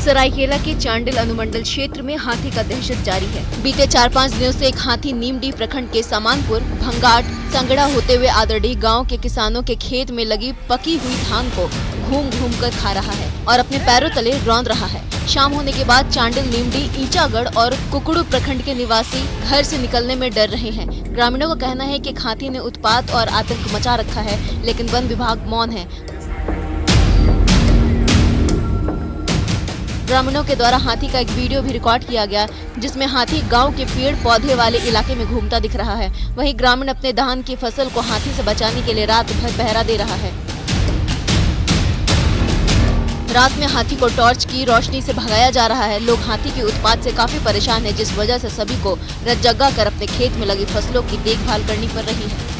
सरायकेला के चांडिल अनुमंडल क्षेत्र में हाथी का दहशत जारी है। बीते 4-5 दिनों से एक हाथी नीमडी प्रखंड के सामानपुर, भंगाट, संगड़ा होते हुए आदरडी गांव के किसानों के खेत में लगी पकी हुई धान को घूम घूम कर खा रहा है और अपने पैरों तले रौंद रहा है। शाम होने के बाद चांडिल, नीमडी, ईचागढ़ और कुकड़ू प्रखंड के निवासी घर से निकलने में डर रहे हैं। ग्रामीणों का कहना है कि हाथी ने उत्पात और आतंक मचा रखा है, लेकिन वन विभाग मौन है। ग्रामीणों के द्वारा हाथी का एक वीडियो भी रिकॉर्ड किया गया, जिसमें हाथी गांव के पेड़ पौधे वाले इलाके में घूमता दिख रहा है। वहीं ग्रामीण अपने धान की फसल को हाथी से बचाने के लिए रात भर पहरा दे रहा है। रात में हाथी को टॉर्च की रोशनी से भगाया जा रहा है। लोग हाथी के उत्पात से काफी परेशान हैं, जिस वजह से सभी को रज्जगा कर अपने खेत में लगी फसलों की देखभाल करनी पड़ रही है।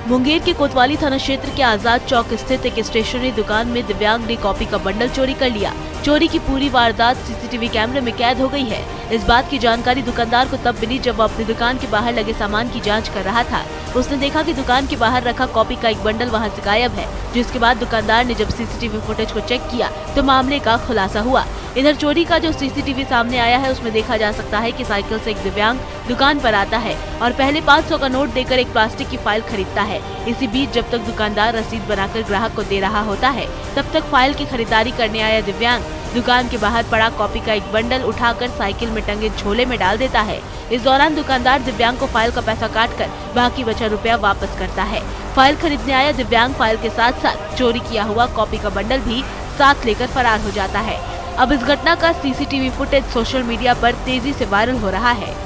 मुंगेर के कोतवाली थाना क्षेत्र के आजाद चौक स्थित एक स्टेशनरी दुकान में दिव्यांग ने कॉपी का बंडल चोरी कर लिया। चोरी की पूरी वारदात सीसीटीवी कैमरे में कैद हो गई है। इस बात की जानकारी दुकानदार को तब मिली जब वो अपनी दुकान के बाहर लगे सामान की जांच कर रहा था। उसने देखा कि दुकान के बाहर रखा कॉपी का एक बंडल वहां से गायब है, जिसके बाद दुकानदार ने जब सीसीटीवी फुटेज को चेक किया तो मामले का खुलासा हुआ। इधर चोरी का जो सीसीटीवी सामने आया है उसमें देखा जा सकता है कि साइकिल से एक दिव्यांग दुकान पर आता है और पहले 500 का नोट देकर एक प्लास्टिक की फाइल खरीदता है। इसी बीच जब तक दुकानदार रसीद बनाकर ग्राहक को दे रहा होता है, तब तक फाइल की खरीदारी करने आया दिव्यांग दुकान के बाहर पड़ा कॉपी का एक बंडल उठाकर साइकिल में टंगे झोले में डाल देता है। इस दौरान दुकानदार दिव्यांग को फाइल का पैसा काटकर बाकी बचा रुपया वापस करता है। फाइल खरीदने आया दिव्यांग फाइल के साथ साथ चोरी किया हुआ कॉपी का बंडल भी साथ लेकर फरार हो जाता है। अब इस घटना का सीसीटीवी फुटेज सोशल मीडिया पर तेजी से वायरल हो रहा है।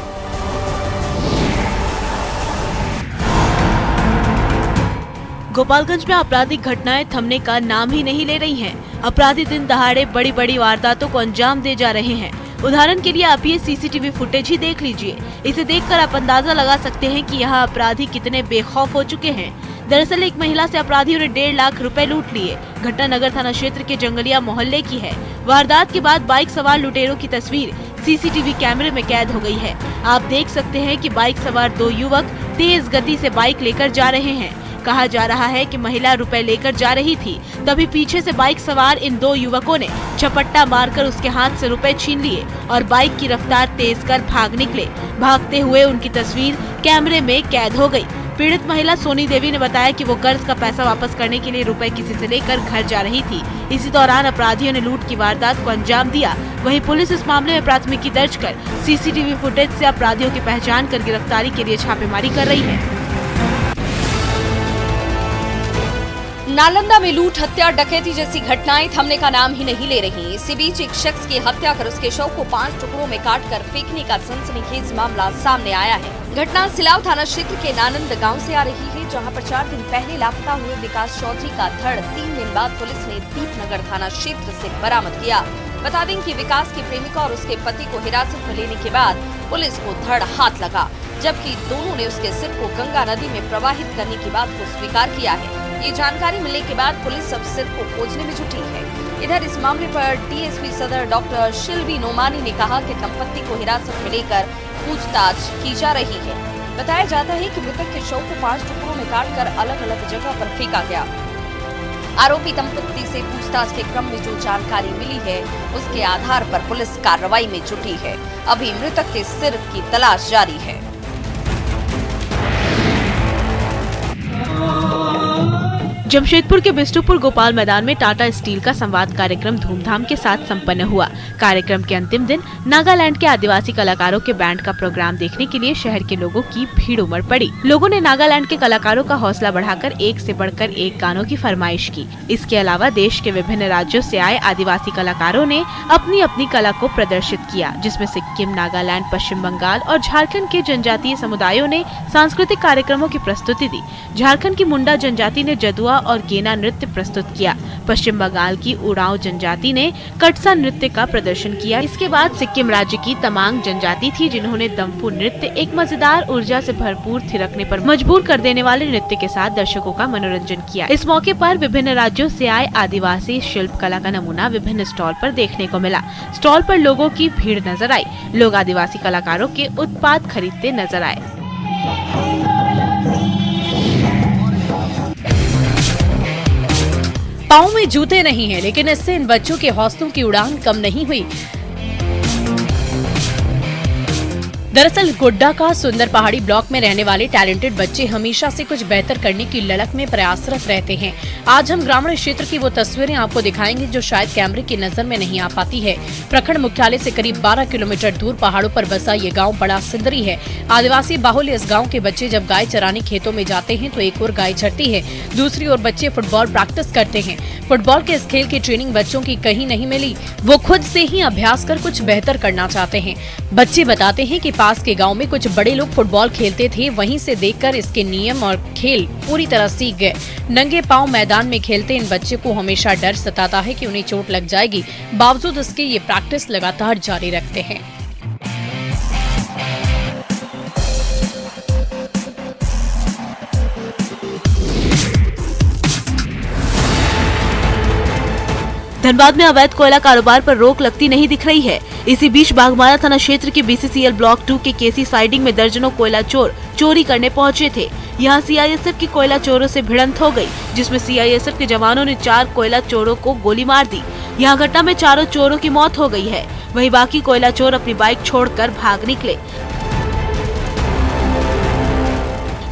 गोपालगंज में आपराधिक घटनाएं थमने का नाम ही नहीं ले रही हैं। अपराधी दिन दहाड़े बड़ी बड़ी वारदातों को अंजाम दे जा रहे हैं। उदाहरण के लिए आप ये सीसीटीवी फुटेज ही देख लीजिए। इसे देखकर आप अंदाजा लगा सकते हैं कि यहाँ अपराधी कितने बेखौफ हो चुके हैं। दरअसल एक महिला से अपराधियों ने 1.5 लाख रुपए लूट लिए। घटना नगर थाना क्षेत्र के जंगलिया मोहल्ले की है। वारदात के बाद बाइक सवार लुटेरों की तस्वीर सीसीटीवी कैमरे में कैद हो गई है। आप देख सकते हैं कि बाइक सवार 2 युवक तेज गति से बाइक लेकर जा रहे हैं। कहा जा रहा है कि महिला रुपए लेकर जा रही थी, तभी पीछे से बाइक सवार इन 2 युवकों ने झपट्टा मारकर उसके हाथ से रुपए छीन लिए और बाइक की रफ्तार तेज कर भाग निकले। भागते हुए उनकी तस्वीर कैमरे में कैद हो गई। पीड़ित महिला सोनी देवी ने बताया कि वो कर्ज का पैसा वापस करने के लिए रुपए किसी से लेकर घर जा रही थी। इसी दौरान अपराधियों ने लूट की वारदात को अंजाम दिया। वहीं पुलिस इस मामले में प्राथमिकी दर्ज कर सीसीटीवी फुटेज से अपराधियों की पहचान कर गिरफ्तारी के लिए छापेमारी कर रही है। नालंदा में लूट, हत्या, डकैती जैसी घटनाएं थमने का नाम ही नहीं ले रही। इसी बीच एक शख्स की हत्या कर उसके शव को 5 टुकड़ों में काटकर फेंकने का सनसनीखेज मामला सामने आया है। घटना सिलाव थाना क्षेत्र के नानंद गांव से आ रही है, जहां पर 4 दिन पहले लापता हुए विकास चौधरी का धड़ 3 दिन बाद पुलिस ने दीपनगर थाना क्षेत्र से बरामद किया। बता दें कि विकास की प्रेमिका और उसके पति को हिरासत में लेने के बाद पुलिस को धड़ हाथ लगा, जबकि दोनों ने उसके सिर को गंगा नदी में प्रवाहित करने की बात को स्वीकार किया है। ये जानकारी मिलने के बाद पुलिस अब सिर को खोजने में जुटी है। इधर इस मामले पर डीएसपी सदर डॉक्टर शिल्वी नोमानी ने कहा कि दंपत्ति को हिरासत में लेकर पूछताछ की जा रही है। बताया जाता है कि मृतक के शव को 5 टुकड़ों में काटकर अलग अलग जगह पर फेंका गया। आरोपी दंपत्ति से पूछताछ के क्रम में जो जानकारी मिली है, उसके आधार पर पुलिस कार्रवाई में जुटी है। अभी मृतक के सिर की तलाश जारी है। जमशेदपुर के बिष्टुपुर गोपाल मैदान में टाटा स्टील का संवाद कार्यक्रम धूमधाम के साथ संपन्न हुआ। कार्यक्रम के अंतिम दिन नागालैंड के आदिवासी कलाकारों के बैंड का प्रोग्राम देखने के लिए शहर के लोगों की भीड़ उमड़ पड़ी। लोगों ने नागालैंड के कलाकारों का हौसला बढ़ाकर एक से बढ़कर एक गानों की फरमाइश की। इसके अलावा देश के विभिन्न राज्यों से आए आदिवासी कलाकारों ने अपनी अपनी कला को प्रदर्शित किया, जिसमें सिक्किम, नागालैंड, पश्चिम बंगाल और झारखंड के जनजातीय समुदायों ने सांस्कृतिक कार्यक्रमों की प्रस्तुति दी। झारखंड की मुंडा जनजाति ने जदुआ और गेना नृत्य प्रस्तुत किया। पश्चिम बंगाल की उरांव जनजाति ने कटसा नृत्य का प्रदर्शन किया। इसके बाद सिक्किम राज्य की तमांग जनजाति थी, जिन्होंने दम्फू नृत्य, एक मजेदार ऊर्जा से भरपूर थिरकने पर मजबूर कर देने वाले नृत्य के साथ दर्शकों का मनोरंजन किया। इस मौके पर विभिन्न राज्यों से आए आदिवासी शिल्प कला का नमूना विभिन्न स्टॉल पर देखने को मिला। स्टॉल पर लोगों की भीड़ नजर आई। लोग आदिवासी कलाकारों के उत्पाद खरीदते नजर आए। पाँव में जूते नहीं हैं, लेकिन इससे इन बच्चों के हौसलों की उड़ान कम नहीं हुई। दरअसल गोड्डा का सुंदर पहाड़ी ब्लॉक में रहने वाले टैलेंटेड बच्चे हमेशा से कुछ बेहतर करने की ललक में प्रयासरत रहते हैं। आज हम ग्रामीण क्षेत्र की वो तस्वीरें आपको दिखाएंगे जो शायद कैमरे की नजर में नहीं आ पाती है। प्रखंड मुख्यालय से करीब 12 किलोमीटर दूर पहाड़ों पर बसा ये गांव बड़ा सुंदरी है। आदिवासी बाहुल्य इस गाँव के बच्चे जब गाय चराने खेतों में जाते हैं तो एक ओर गाय चरती है, दूसरी ओर बच्चे फुटबॉल प्रैक्टिस करते हैं। फुटबॉल के इस खेल की ट्रेनिंग बच्चों की कहीं नहीं मिली, वो खुद से ही अभ्यास कर कुछ बेहतर करना चाहते हैं। बच्चे बताते हैं कि पास के गांव में कुछ बड़े लोग फुटबॉल खेलते थे, वहीं से देखकर इसके नियम और खेल पूरी तरह सीख गए। नंगे पांव मैदान में खेलते इन बच्चे को हमेशा डर सताता है कि उन्हें चोट लग जाएगी, बावजूद इसके ये प्रैक्टिस लगातार जारी रखते हैं। धनबाद में अवैध कोयला कारोबार पर रोक लगती नहीं दिख रही है। इसी बीच बाघमारा थाना क्षेत्र के BCCL ब्लॉक 2 के केसी साइडिंग में दर्जनों कोयला चोर चोरी करने पहुंचे थे। यहां CISF की कोयला चोरों से भिड़ंत हो गई, जिसमें CISF के जवानों ने 4 कोयला चोरों को गोली मार दी। यहां घटना में चारों चोरों की मौत हो गई है, वहीं बाकी कोयला चोर अपनी बाइक छोड़कर भाग निकले।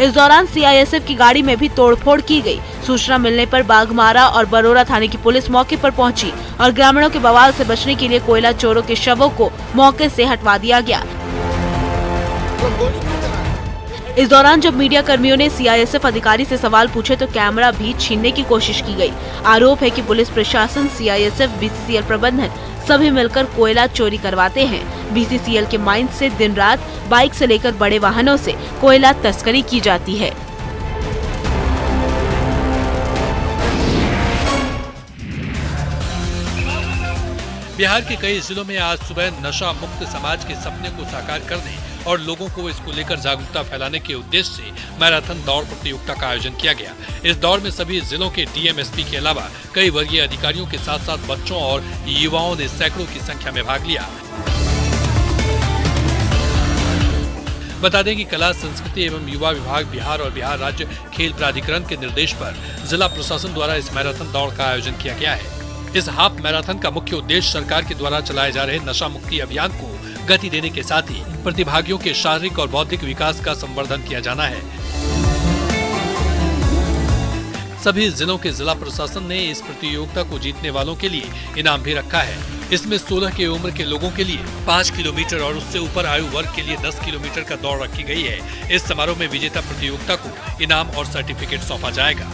इस दौरान CISF की गाड़ी में भी तोड़फोड़ की गई। सूचना मिलने पर बाघमारा और बरोरा थाने की पुलिस मौके पर पहुंची और ग्रामीणों के बवाल से बचने के लिए कोयला चोरों के शवों को मौके से हटवा दिया गया। इस दौरान जब मीडिया कर्मियों ने CISF अधिकारी से सवाल पूछे तो कैमरा भी छीनने की कोशिश की गई। आरोप है कि पुलिस प्रशासन, CISF, BCCL प्रबंधन सभी मिलकर कोयला चोरी करवाते हैं। BCCL के माइन से दिन रात बाइक से लेकर बड़े वाहनों से कोयला तस्करी की जाती है। बिहार के कई जिलों में आज सुबह नशा मुक्त समाज के सपने को साकार करने और लोगों को इसको लेकर जागरूकता फैलाने के उद्देश्य से मैराथन दौड़ प्रतियोगिता का आयोजन किया गया। इस दौड़ में सभी जिलों के DM, SP के अलावा कई वर्गीय अधिकारियों के साथ साथ बच्चों और युवाओं ने सैकड़ों की संख्या में भाग लिया। बता दें कि कला, संस्कृति एवं युवा विभाग बिहार और बिहार राज्य खेल प्राधिकरण के निर्देश पर जिला प्रशासन द्वारा इस मैराथन दौड़ का आयोजन किया गया है। इस हाफ मैराथन का मुख्य उद्देश्य सरकार के द्वारा चलाए जा रहे नशा मुक्ति अभियान को गति देने के साथ ही प्रतिभागियों के शारीरिक और बौद्धिक विकास का संवर्धन किया जाना है। सभी जिलों के जिला प्रशासन ने इस प्रतियोगिता को जीतने वालों के लिए इनाम भी रखा है। इसमें 16 की उम्र के लोगों के लिए 5 किलोमीटर और उससे ऊपर आयु वर्ग के लिए 10 किलोमीटर का दौड़ रखी गई है। इस समारोह में विजेता प्रतियोगिता को इनाम और सर्टिफिकेट सौंपा जाएगा।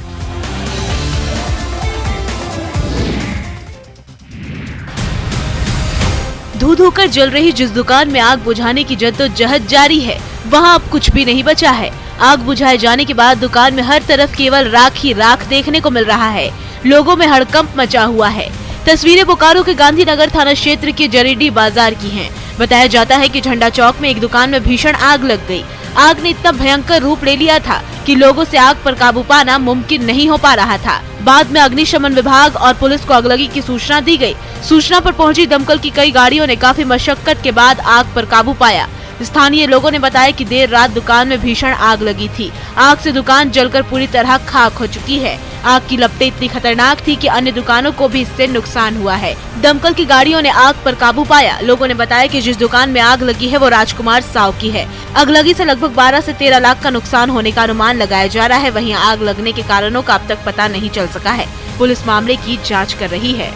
धू कर जल रही जिस दुकान में आग बुझाने की जद्दोजहद जारी है, वहां अब कुछ भी नहीं बचा है। आग बुझाए जाने के बाद दुकान में हर तरफ केवल राख ही राख देखने को मिल रहा है। लोगों में हड़कंप मचा हुआ है। तस्वीरें बोकारो के गांधीनगर थाना क्षेत्र के जरीडी बाजार की हैं। बताया जाता है कि झंडा चौक में एक दुकान में भीषण आग लग गई। आग ने इतना भयंकर रूप ले लिया था कि लोगों से आग पर काबू पाना मुमकिन नहीं हो पा रहा था। बाद में अग्निशमन विभाग और पुलिस को आगलगी की सूचना दी गई। सूचना पर पहुंची दमकल की कई गाड़ियों ने काफी मशक्कत के बाद आग पर काबू पाया। स्थानीय लोगों ने बताया कि देर रात दुकान में भीषण आग लगी थी। आग से दुकान जलकर पूरी तरह खाक हो चुकी है। आग की लपटें इतनी खतरनाक थी कि अन्य दुकानों को भी इससे नुकसान हुआ है। दमकल की गाड़ियों ने आग पर काबू पाया। लोगों ने बताया कि जिस दुकान में आग लगी है वो राजकुमार साव की है। अगलगी से लगभग 12 से 13 लाख का नुकसान होने का अनुमान लगाया जा रहा है। वहीं आग लगने के कारणों का अब तक पता नहीं चल सका है। पुलिस मामले की जाँच कर रही है।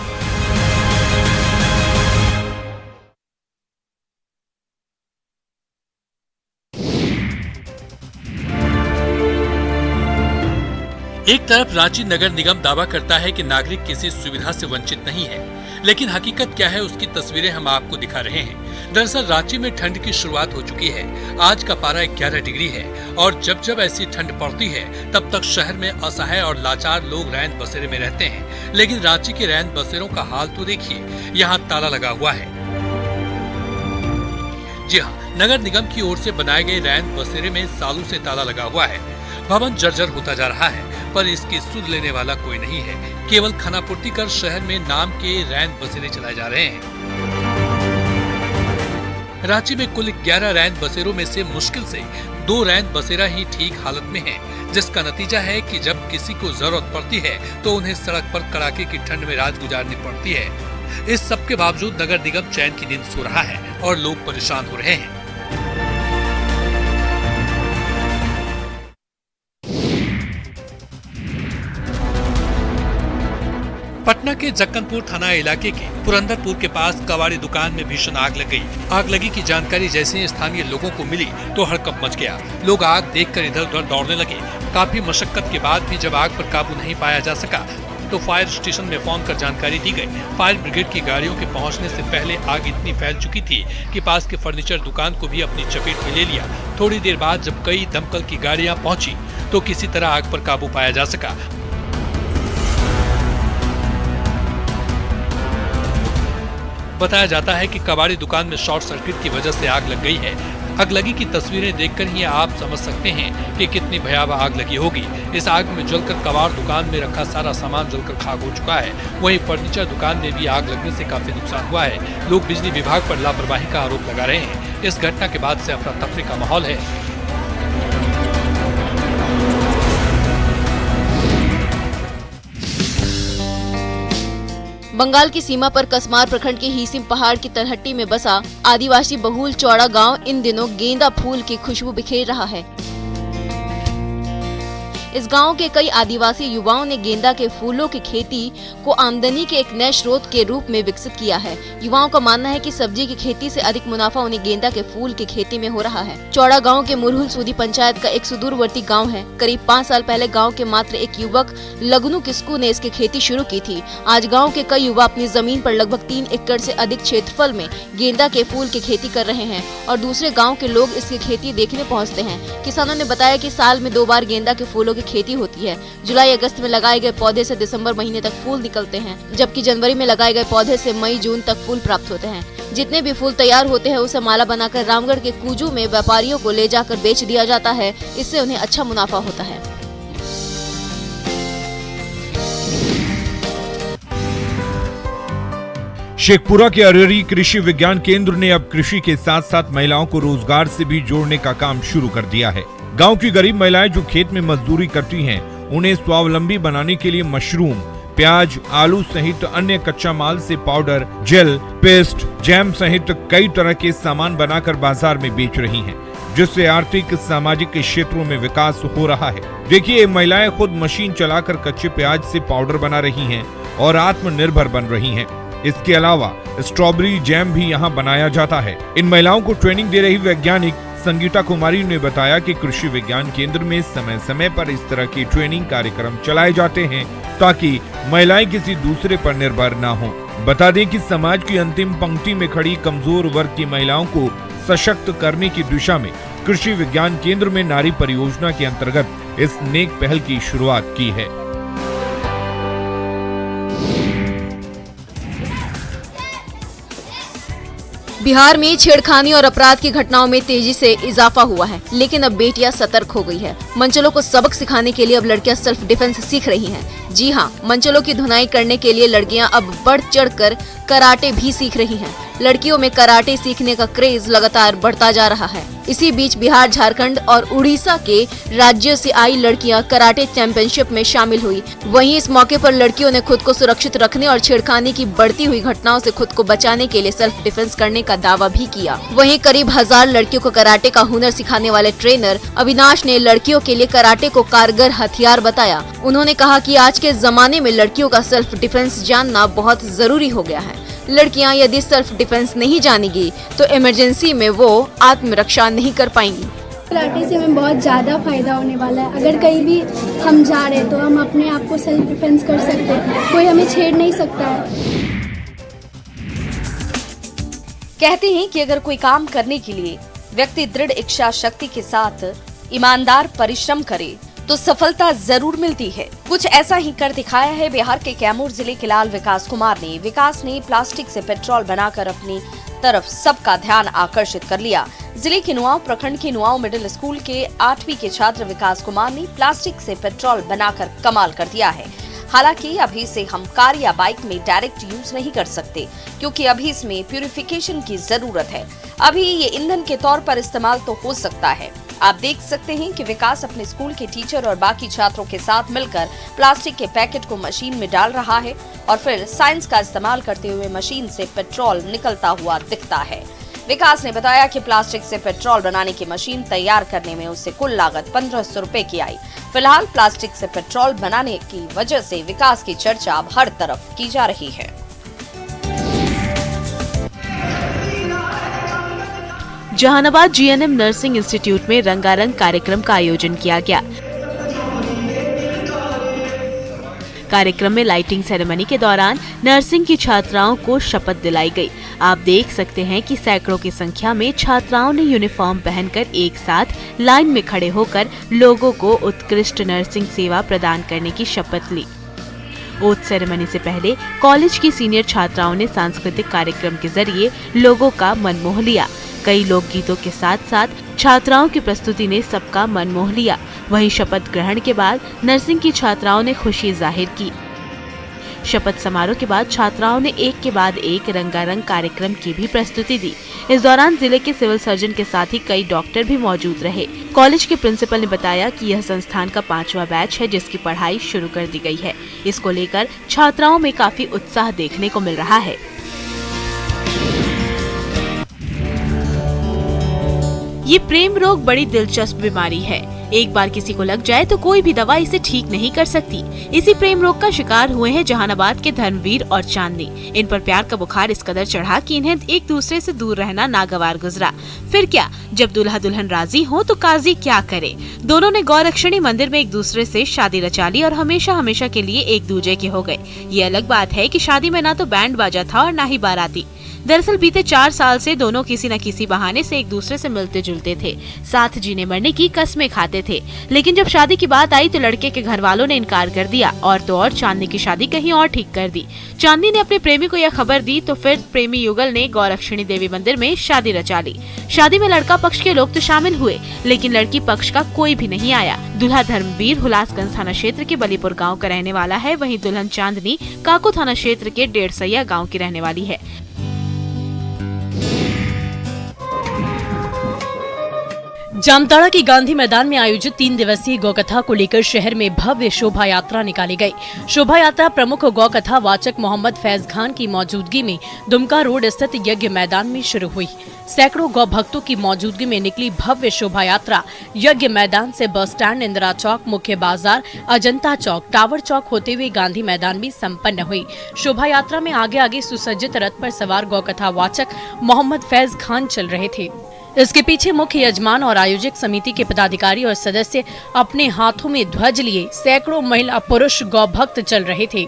एक तरफ रांची नगर निगम दावा करता है कि नागरिक किसी सुविधा से वंचित नहीं है, लेकिन हकीकत क्या है उसकी तस्वीरें हम आपको दिखा रहे हैं। दरअसल रांची में ठंड की शुरुआत हो चुकी है। आज का पारा 11 डिग्री है और जब जब ऐसी ठंड पड़ती है तब तक शहर में असहाय और लाचार लोग रैन बसेरे में रहते हैं। लेकिन रांची के रैन बसेरों का हाल तो देखिए, यहाँ ताला लगा हुआ है। जी हाँ, नगर निगम की ओर से बनाए गए रैन बसेरे में सालों से ताला लगा हुआ है। भवन जर्जर होता जा रहा है, पर इसकी सुध लेने वाला कोई नहीं है। केवल खानापूर्ति कर शहर में नाम के रैन बसेरे चलाए जा रहे हैं। रांची में कुल 11 रैन बसेरों में से मुश्किल से 2 रैन बसेरा ही ठीक हालत में हैं, जिसका नतीजा है कि जब किसी को जरूरत पड़ती है तो उन्हें सड़क पर कड़ाके की ठंड में रात गुजारनी पड़ती है। इस सब के बावजूद नगर निगम चैन की नींद सो रहा है और लोग परेशान हो रहे हैं। पटना के जक्कनपुर थाना इलाके के पुरंदरपुर के पास कबाड़ी दुकान में भीषण आग लग गई। आग लगी की जानकारी जैसे ही स्थानीय लोगों को मिली तो हड़कंप मच गया। लोग आग देखकर इधर उधर दौड़ने लगे। काफी मशक्कत के बाद भी जब आग पर काबू नहीं पाया जा सका तो फायर स्टेशन में फोन कर जानकारी दी गई। फायर ब्रिगेड की गाड़ियों के पहुंचने से पहले आग इतनी फैल चुकी थी कि पास के फर्नीचर दुकान को भी अपनी चपेट में ले लिया। थोड़ी देर बाद जब कई दमकल की गाड़ियां पहुंची तो किसी तरह आग पर काबू पाया जा सका। बताया जाता है कि कबाड़ी दुकान में शॉर्ट सर्किट की वजह से आग लग गई है। अगलगी की तस्वीरें देखकर ही आप समझ सकते हैं कि कितनी भयावह आग लगी होगी। इस आग में जलकर कबाड़ दुकान में रखा सारा सामान जलकर खाक हो चुका है। वहीं फर्नीचर दुकान में भी आग लगने से काफी नुकसान हुआ है। लोग बिजली विभाग पर लापरवाही का आरोप लगा रहे हैं। इस घटना के बाद से अफरा तफरी का माहौल है। बंगाल की सीमा पर कसमार प्रखंड के हीसिम पहाड़ की तलहटी में बसा आदिवासी बहुल चौड़ा गांव इन दिनों गेंदा फूल की खुशबू बिखेर रहा है। इस गांव के कई आदिवासी युवाओं ने गेंदा के फूलों की खेती को आमदनी के एक नए स्रोत के रूप में विकसित किया है। युवाओं का मानना है कि सब्जी की खेती से अधिक मुनाफा उन्हें गेंदा के फूल की खेती में हो रहा है। चौड़ा गांव के मुरहुल सूदी पंचायत का एक सुदूरवर्ती गांव है। करीब 5 साल पहले गांव के मात्र एक युवक लगनू किस्कू ने इसकी खेती शुरू की थी। आज गाँव के कई युवा अपनी जमीन पर लगभग 3 एकड़ से अधिक क्षेत्रफल में गेंदा के फूल की खेती कर रहे हैं और दूसरे गाँव के लोग इसकी खेती देखने पहुँचते हैं। किसानों ने बताया कि साल में 2 बार गेंदा के फूलों खेती होती है। जुलाई अगस्त में लगाए गए पौधे से दिसंबर महीने तक फूल निकलते हैं, जबकि जनवरी में लगाए गए पौधे से मई जून तक फूल प्राप्त होते हैं। जितने भी फूल तैयार होते हैं उसे माला बनाकर रामगढ़ के कूजू में व्यापारियों को ले जाकर बेच दिया जाता है। इससे उन्हें अच्छा मुनाफा होता है। शेखपुरा के अरेरी कृषि विज्ञान केंद्र ने अब कृषि के साथ साथ महिलाओं को रोजगार से भी जोड़ने का काम शुरू कर दिया है। गांव की गरीब महिलाएं जो खेत में मजदूरी करती हैं, उन्हें स्वावलंबी बनाने के लिए मशरूम, प्याज, आलू सहित अन्य कच्चा माल से पाउडर, जेल, पेस्ट, जैम सहित कई तरह के सामान बनाकर बाजार में बेच रही हैं, जिससे आर्थिक सामाजिक क्षेत्रों में विकास हो रहा है। देखिए, महिलाएं खुद मशीन चलाकर कच्चे प्याज से पाउडर बना रही हैं और आत्मनिर्भर बन रही हैं। इसके अलावा स्ट्रॉबेरी जैम भी यहाँ बनाया जाता है। इन महिलाओं को ट्रेनिंग दे रही वैज्ञानिक संगीता कुमारी ने बताया कि कृषि विज्ञान केंद्र में समय समय पर इस तरह की ट्रेनिंग कार्यक्रम चलाए जाते हैं ताकि महिलाएं किसी दूसरे पर निर्भर न हों। बता दें कि समाज की अंतिम पंक्ति में खड़ी कमजोर वर्ग की महिलाओं को सशक्त करने की दिशा में कृषि विज्ञान केंद्र में नारी परियोजना के अंतर्गत इस नेक पहल की शुरुआत की है। बिहार में छेड़खानी और अपराध की घटनाओं में तेजी से इजाफा हुआ है, लेकिन अब बेटियां सतर्क हो गई है। मंचलों को सबक सिखाने के लिए अब लड़कियां सेल्फ डिफेंस सीख रही हैं। जी हां, मंचलों की धुनाई करने के लिए लड़कियां अब बढ़ चढ़कर कराटे भी सीख रही हैं। लड़कियों में कराटे सीखने का क्रेज लगातार बढ़ता जा रहा है। इसी बीच बिहार, झारखंड और उड़ीसा के राज्यों से आई लड़कियां कराटे चैंपियनशिप में शामिल हुई। वहीं इस मौके पर लड़कियों ने खुद को सुरक्षित रखने और छेड़खानी की बढ़ती हुई घटनाओं से खुद को बचाने के लिए सेल्फ डिफेंस करने का दावा भी किया। वहीं करीब 1000 लड़कियों को कराटे का हुनर सिखाने वाले ट्रेनर अविनाश ने लड़कियों के लिए कराटे को कारगर हथियार बताया। उन्होंने कहा कि आज के जमाने में लड़कियों का सेल्फ डिफेंस जानना बहुत जरूरी हो गया है। लड़कियां यदि सेल्फ डिफेंस नहीं जानेगी तो इमरजेंसी में वो आत्मरक्षा नहीं कर पाएंगी। कराटे से हमें बहुत ज़्यादा फायदा होने वाला है। अगर कहीं भी हम जा रहे हैं तो हम अपने आप को सेल्फ डिफेंस कर सकते हैं, कोई हमें छेड़ नहीं सकता है। कहते हैं कि अगर कोई काम करने के लिए व्यक्ति दृढ़ इच्छा शक्ति के साथ ईमानदार परिश्रम करे तो सफलता जरूर मिलती है। कुछ ऐसा ही कर दिखाया है बिहार के कैमूर जिले के लाल विकास कुमार ने। विकास ने प्लास्टिक से पेट्रोल बनाकर अपनी तरफ सबका ध्यान आकर्षित कर लिया। जिले के नुआव प्रखंड के नुआव मिडिल स्कूल के 8वीं के छात्र विकास कुमार ने प्लास्टिक से पेट्रोल बनाकर कमाल कर दिया है। हालांकि अभी से हम कार या बाइक में डायरेक्ट यूज नहीं कर सकते, क्योंकि अभी इसमें प्यूरिफिकेशन की जरूरत है। अभी ये ईंधन के तौर पर इस्तेमाल तो हो सकता है। आप देख सकते हैं कि विकास अपने स्कूल के टीचर और बाकी छात्रों के साथ मिलकर प्लास्टिक के पैकेट को मशीन में डाल रहा है और फिर साइंस का इस्तेमाल करते हुए मशीन से पेट्रोल निकलता हुआ दिखता है। विकास ने बताया कि प्लास्टिक से पेट्रोल बनाने की मशीन तैयार करने में उससे कुल लागत 1500 रुपए की आई। फिलहाल प्लास्टिक से पेट्रोल बनाने की वजह से विकास की चर्चा अब हर तरफ की जा रही है। जहानाबाद जीएनएम नर्सिंग इंस्टीट्यूट में रंगारंग कार्यक्रम का आयोजन किया गया। कार्यक्रम में लाइटिंग सेरेमनी के दौरान नर्सिंग की छात्राओं को शपथ दिलाई गई। आप देख सकते हैं कि सैकड़ों की संख्या में छात्राओं ने यूनिफॉर्म पहनकर एक साथ लाइन में खड़े होकर लोगों को उत्कृष्ट नर्सिंग सेवा प्रदान करने की शपथ ली। ओथ सेरेमनी से पहले कॉलेज की सीनियर छात्राओं ने सांस्कृतिक कार्यक्रम के जरिए लोगों का मन मोह लिया। कई लोकगीतों के साथ साथ छात्राओं की प्रस्तुति ने सबका मन मोह लिया। वहीं शपथ ग्रहण के बाद नर्सिंग की छात्राओं ने खुशी जाहिर की। शपथ समारोह के बाद छात्राओं ने एक के बाद एक रंगारंग कार्यक्रम की भी प्रस्तुति दी। इस दौरान जिले के सिविल सर्जन के साथ ही कई डॉक्टर भी मौजूद रहे। कॉलेज के प्रिंसिपल ने बताया कि यह संस्थान का 5वां बैच है जिसकी पढ़ाई शुरू कर दी गई है। इसको लेकर छात्राओं में काफी उत्साह देखने को मिल रहा है। ये प्रेम रोग बड़ी दिलचस्प बीमारी है। एक बार किसी को लग जाए तो कोई भी दवा इसे ठीक नहीं कर सकती। इसी प्रेम रोग का शिकार हुए हैं जहानाबाद के धर्मवीर और चांदनी। इन पर प्यार का बुखार इस कदर चढ़ा कि इन्हें एक दूसरे से दूर रहना नागवार गुजरा। फिर क्या, जब दूल्हा दुल्हन राजी हो तो काजी क्या करे। दोनों ने गौरक्षणी मंदिर में एक दूसरे से शादी रचा ली और हमेशा हमेशा के लिए एक दूजे के हो गए। ये अलग बात है कि शादी में ना तो बैंड बाजा था और ना ही बाराती। दरअसल बीते 4 साल से दोनों किसी न किसी बहाने से एक दूसरे से मिलते जुलते थे, साथ जीने मरने की कस्में खाते थे। लेकिन जब शादी की बात आई तो लड़के के घर वालों ने इनकार कर दिया और तो और चांदनी की शादी कहीं और ठीक कर दी। चांदनी ने अपने प्रेमी को यह खबर दी तो फिर प्रेमी युगल ने गौरक्षणी देवी मंदिर में शादी रचा ली। शादी में लड़का पक्ष के लोग तो शामिल हुए लेकिन लड़की पक्ष का कोई भी नहीं आया। दूल्हा धर्मवीर हुलासगंज थाना क्षेत्र के बलीपुर गाँव का रहने वाला है, वहीं दुल्हन चांदनी काको थाना क्षेत्र के डेढ़सैया गाँव की रहने वाली है। जामताड़ा की गांधी मैदान में आयोजित 3 दिवसीय गौकथा को लेकर शहर में भव्य शोभा यात्रा निकाली गई। शोभा यात्रा प्रमुख गौकथा वाचक मोहम्मद फैज खान की मौजूदगी में दुमका रोड स्थित यज्ञ मैदान में शुरू हुई। सैकड़ों गौ भक्तों की मौजूदगी में निकली भव्य शोभा यात्रा यज्ञ मैदान से बस स्टैंड, इंदिरा चौक, मुख्य बाजार, अजंता चौक, टावर चौक होते हुए गांधी मैदान में संपन्न हुई। शोभा यात्रा में आगे आगे सुसज्जित रथ पर सवार गौकथा वाचक मोहम्मद फैज खान चल रहे थे। इसके पीछे मुख्य यजमान और आयोजक समिति के पदाधिकारी और सदस्य अपने हाथों में ध्वज लिए सैकड़ों महिला पुरुष गौ भक्त चल रहे थे।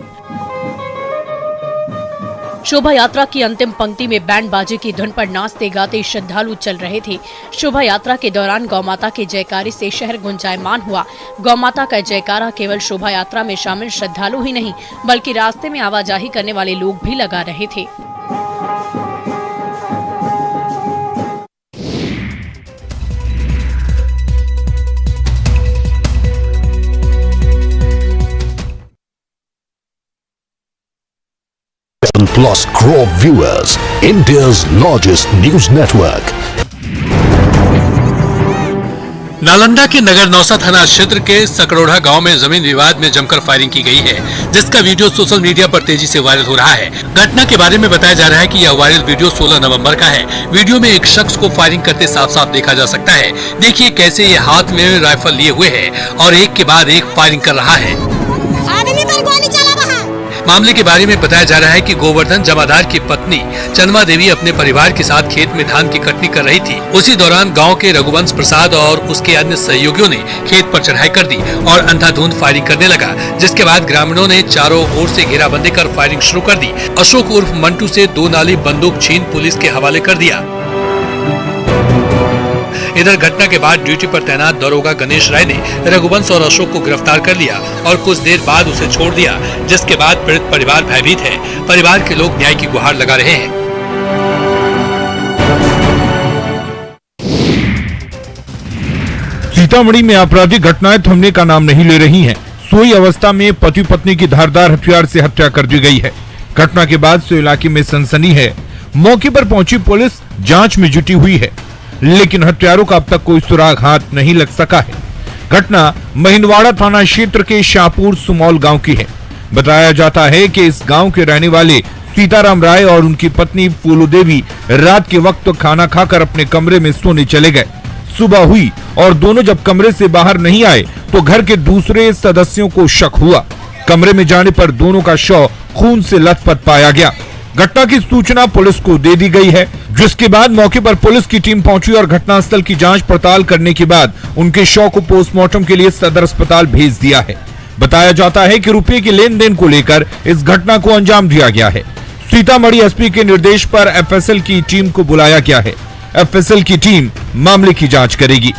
शोभा यात्रा की अंतिम पंक्ति में बैंड बाजे की धुन पर नाचते गाते श्रद्धालु चल रहे थे। शोभा यात्रा के दौरान गौमाता के जयकारे से शहर गुंजायमान हुआ। गौमाता का जयकारा केवल शोभा यात्रा में शामिल श्रद्धालु ही नहीं बल्कि रास्ते में आवाजाही करने वाले लोग भी लगा रहे थे। Plus crore viewers, India's largest news network. Nalanda के नगर नौसा थाना क्षेत्र के सकड़ोढ़ा गांव में जमीन विवाद में जमकर फायरिंग की गई है, जिसका वीडियो सोशल मीडिया पर तेजी से वायरल हो रहा है। घटना के बारे में बताया जा रहा है कि यह वायरल वीडियो 16 नवंबर का है। वीडियो में एक शख्स को फायरिंग करते साफ साफ देखा जा सकता है। देखिए कैसे ये हाथ में राइफल लिए हुए है और एक के बाद एक फायरिंग कर रहा है। आदमी पर गोली चला वहाँ। मामले के बारे में बताया जा रहा है कि गोवर्धन जमादार की पत्नी चंदमा देवी अपने परिवार के साथ खेत में धान की कटनी कर रही थी। उसी दौरान गांव के रघुवंश प्रसाद और उसके अन्य सहयोगियों ने खेत पर चढ़ाई कर दी और अंधाधुंध फायरिंग करने लगा, जिसके बाद ग्रामीणों ने चारों ओर से घेराबंदी कर फायरिंग शुरू कर दी। अशोक उर्फ मंटू से 2 नाली बंदूक छीन पुलिस के हवाले कर दिया। इधर घटना के बाद ड्यूटी पर तैनात दरोगा गणेश राय ने रघुवंश और अशोक को गिरफ्तार कर लिया और कुछ देर बाद उसे छोड़ दिया, जिसके बाद पीड़ित परिवार भयभीत है। परिवार के लोग न्याय की गुहार लगा रहे हैं। सीतामढ़ी में आपराधिक घटनाएं थमने का नाम नहीं ले रही हैं। सोई अवस्था में पति पत्नी की धारदार हथियार से हत्या कर दी गई है। घटना के बाद से इलाके में सनसनी है। मौके पर पहुंची पुलिस जांच में जुटी हुई है, लेकिन हत्यारों का अब तक कोई सुराग हाथ नहीं लग सका है। घटना महिंदवाड़ा थाना क्षेत्र के शाहपुर सुमौल गांव की है। बताया जाता है कि इस गांव के रहने वाले सीताराम राय और उनकी पत्नी फूलो देवी रात के वक्त खाना खाकर अपने कमरे में सोने चले गए। सुबह हुई और दोनों जब कमरे से बाहर नहीं आए तो घर के दूसरे सदस्यों को शक हुआ। कमरे में जाने पर दोनों का शव खून से लथपथ पाया गया। घटना की सूचना पुलिस को दे दी गई है, जिसके बाद मौके पर पुलिस की टीम पहुंची और घटनास्थल की जांच पड़ताल करने के बाद उनके शव को पोस्टमार्टम के लिए सदर अस्पताल भेज दिया है। बताया जाता है कि रुपये के लेन देन को लेकर इस घटना को अंजाम दिया गया है। सीतामढ़ी एसपी के निर्देश पर एफएसएल की टीम को बुलाया गया है। एफएसएल की टीम मामले की जांच करेगी।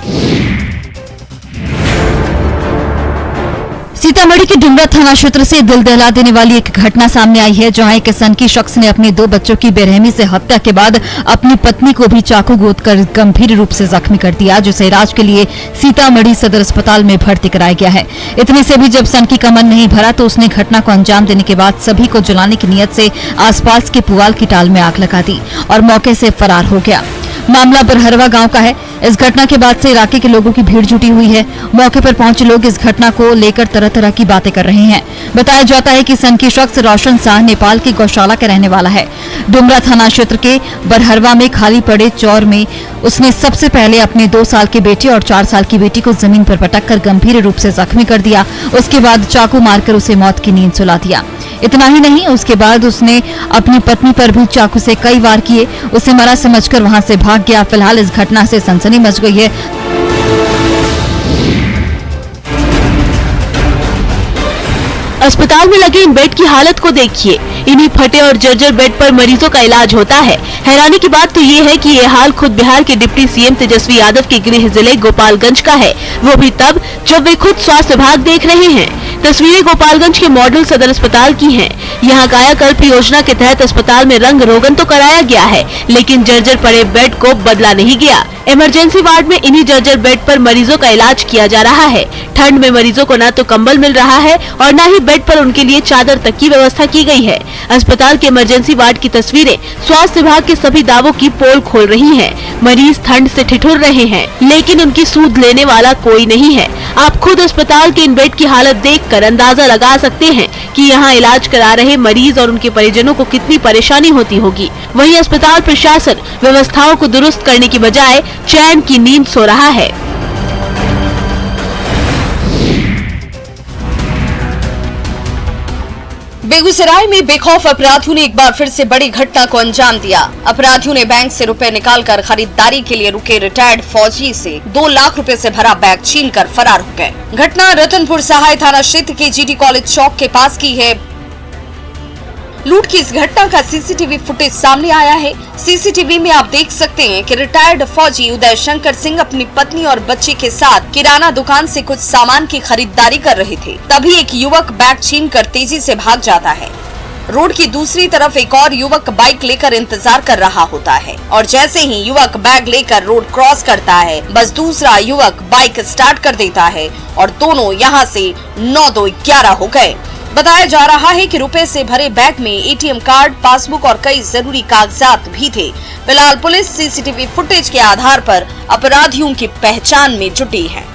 सीतामढ़ी के डुमरा थाना क्षेत्र से दिल दहला देने वाली एक घटना सामने आई है, जहां एक सनकी शख्स ने अपने 2 बच्चों की बेरहमी से हत्या के बाद अपनी पत्नी को भी चाकू गोदकर गंभीर रूप से जख्मी कर दिया, जिसे इलाज के लिए सीतामढ़ी सदर अस्पताल में भर्ती कराया गया है। इतने से भी जब सनकी का मन नहीं भरा तो उसने घटना को अंजाम देने के बाद सभी को जलाने की नीयत से आसपास के पुवाल की टाल में आग लगा दी और मौके से फरार हो गया। मामला बरहरवा गांव का है। इस घटना के बाद से इलाके के लोगों की भीड़ जुटी हुई है। मौके पर पहुंचे लोग इस घटना को लेकर तरह तरह की बातें कर रहे हैं। बताया जाता है कि सनकी शख्स रोशन शाह नेपाल की गौशाला का रहने वाला है। डुमरा थाना क्षेत्र के बरहरवा में खाली पड़े चौर में उसने सबसे पहले अपने 2 साल के बेटे और 4 साल की बेटी को जमीन पर पटककर गंभीर रूप से जख्मी कर दिया। उसके बाद चाकू मारकर उसे मौत की नींद सुला दिया। इतना ही नहीं, उसके बाद उसने अपनी पत्नी पर भी चाकू से कई वार किए। उसे मरा समझकर वहां से भाग गया। फिलहाल इस घटना से सनसनी मच गई है। अस्पताल में लगे इन बेड की हालत को देखिए। इन्हीं फटे और जर्जर बेड पर मरीजों का इलाज होता है। हैरानी की बात तो ये है कि ये हाल खुद बिहार के डिप्टी सीएम तेजस्वी यादव के गृह जिले गोपालगंज का है, वो भी तब जब वे खुद स्वास्थ्य विभाग देख रहे हैं। तस्वीरें गोपालगंज के मॉडल सदर अस्पताल की हैं। यहाँ कायाकल्प योजना के तहत अस्पताल में रंग रोगन तो कराया गया है, लेकिन जर्जर पड़े बेड को बदला नहीं गया। इमरजेंसी वार्ड में इन्हीं जर्जर बेड पर मरीजों का इलाज किया जा रहा है। ठंड में मरीजों को न तो कंबल मिल रहा है और न ही बेड पर उनके लिए चादर तक की व्यवस्था की गई है। अस्पताल के इमरजेंसी वार्ड की तस्वीरें स्वास्थ्य विभाग के सभी दावों की पोल खोल रही हैं। मरीज ठंड से ठिठुर रहे हैं, लेकिन उनकी सूद लेने वाला कोई नहीं है। आप खुद अस्पताल के इन बेड की हालत देखकर अंदाजा लगा सकते हैं कि यहाँ इलाज करा रहे मरीज और उनके परिजनों को कितनी परेशानी होती होगी। वहीं अस्पताल प्रशासन व्यवस्थाओं को दुरुस्त करने की बजाय चैन की नींद सो रहा है। बेगूसराय में बेखौफ अपराधियों ने एक बार फिर से बड़ी घटना को अंजाम दिया। अपराधियों ने बैंक से रुपए निकालकर खरीदारी के लिए रुके रिटायर्ड फौजी से 2 लाख रुपए से भरा बैग छीनकर फरार हो गए। घटना रतनपुर सहाय थाना क्षेत्र के जीटी कॉलेज चौक के पास की है। लूट की इस घटना का सीसीटीवी फुटेज सामने आया है। सीसीटीवी में आप देख सकते हैं कि रिटायर्ड फौजी उदय शंकर सिंह अपनी पत्नी और बच्चे के साथ किराना दुकान से कुछ सामान की खरीदारी कर रहे थे। तभी एक युवक बैग छीनकर तेजी से भाग जाता है। रोड की दूसरी तरफ एक और युवक बाइक लेकर इंतजार कर रहा होता है और जैसे ही युवक बैग लेकर रोड क्रॉस करता है, बस दूसरा युवक बाइक स्टार्ट कर देता है और दोनों यहाँ से 9-2-11 हो गए। बताया जा रहा है कि रुपए से भरे बैग में एटीएम कार्ड, पासबुक और कई जरूरी कागजात भी थे। फिलहाल पुलिस सीसीटीवी फुटेज के आधार पर अपराधियों की पहचान में जुटी है।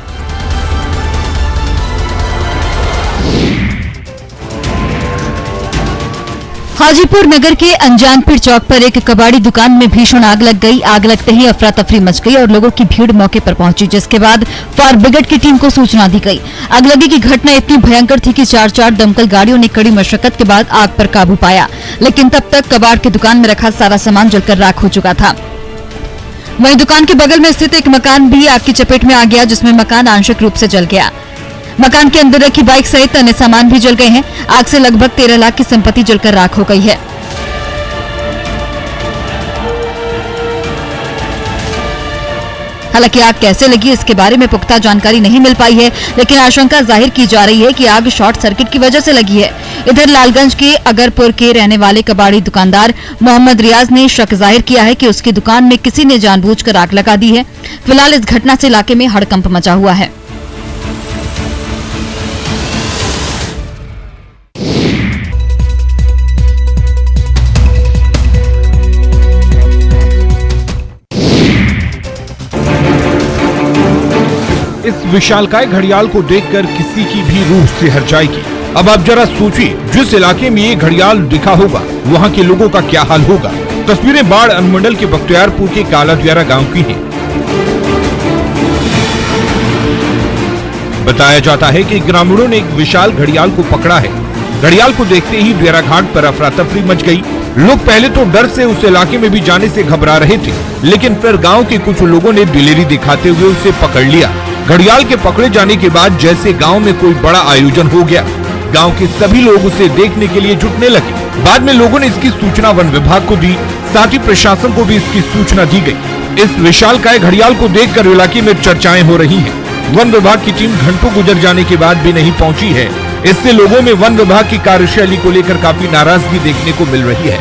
हाजीपुर नगर के अनजानपीर चौक पर एक कबाड़ी दुकान में भीषण आग लग गई। आग लगते ही अफरा तफरी मच गई और लोगों की भीड़ मौके पर पहुंची, जिसके बाद फायर ब्रिगेड की टीम को सूचना दी गई। आगलगी की घटना इतनी भयंकर थी कि 4 दमकल गाड़ियों ने कड़ी मशक्कत के बाद आग पर काबू पाया, लेकिन तब तक कबाड़ की दुकान में रखा सारा सामान जलकर राख हो चुका था। वहीं दुकान के बगल में स्थित एक मकान भी आग की चपेट में आ गया, जिसमें मकान आंशिक रूप से जल गया। मकान के अंदर रखी बाइक सहित अन्य सामान भी जल गए हैं। आग से लगभग 13 लाख की संपत्ति जलकर राख हो गई है। हालांकि आग कैसे लगी इसके बारे में पुख्ता जानकारी नहीं मिल पाई है, लेकिन आशंका जाहिर की जा रही है कि आग शॉर्ट सर्किट की वजह से लगी है। इधर लालगंज के अगरपुर के रहने वाले कबाड़ी दुकानदार मोहम्मद रियाज ने शक जाहिर किया है कि उसकी दुकान में किसी ने जानबूझकर आग लगा दी है। फिलहाल इस घटना से इलाके में हड़कंप मचा हुआ है। इस विशालकाय घड़ियाल को देखकर किसी की भी रूह सिहर जाएगी। अब आप जरा सोचिए, जिस इलाके में ये घड़ियाल दिखा होगा वहाँ के लोगों का क्या हाल होगा। तस्वीरें बाढ़ अनुमंडल के बख्तियारपुर के कालादियारा गांव की हैं। बताया जाता है कि ग्रामीणों ने एक विशाल घड़ियाल को पकड़ा है। घड़ियाल को देखते ही दियारा घाट पर अफरा तफरी मच गई। लोग पहले तो डर से उस इलाके में भी जाने से घबरा रहे थे, लेकिन फिर गांव के कुछ लोगों ने दिलेरी दिखाते हुए उसे पकड़ लिया। घड़ियाल के पकड़े जाने के बाद जैसे गांव में कोई बड़ा आयोजन हो गया। गांव के सभी लोग उसे देखने के लिए जुटने लगे। बाद में लोगों ने इसकी सूचना वन विभाग को दी, साथ ही प्रशासन को भी इसकी सूचना दी गई। इस विशालकाय घड़ियाल को देखकर इलाके में चर्चाएं हो रही हैं। वन विभाग की टीम घंटों गुजर जाने के बाद भी नहीं पहुंची है। इससे लोगों में वन विभाग की कार्यशैली को लेकर काफी नाराजगी देखने को मिल रही है।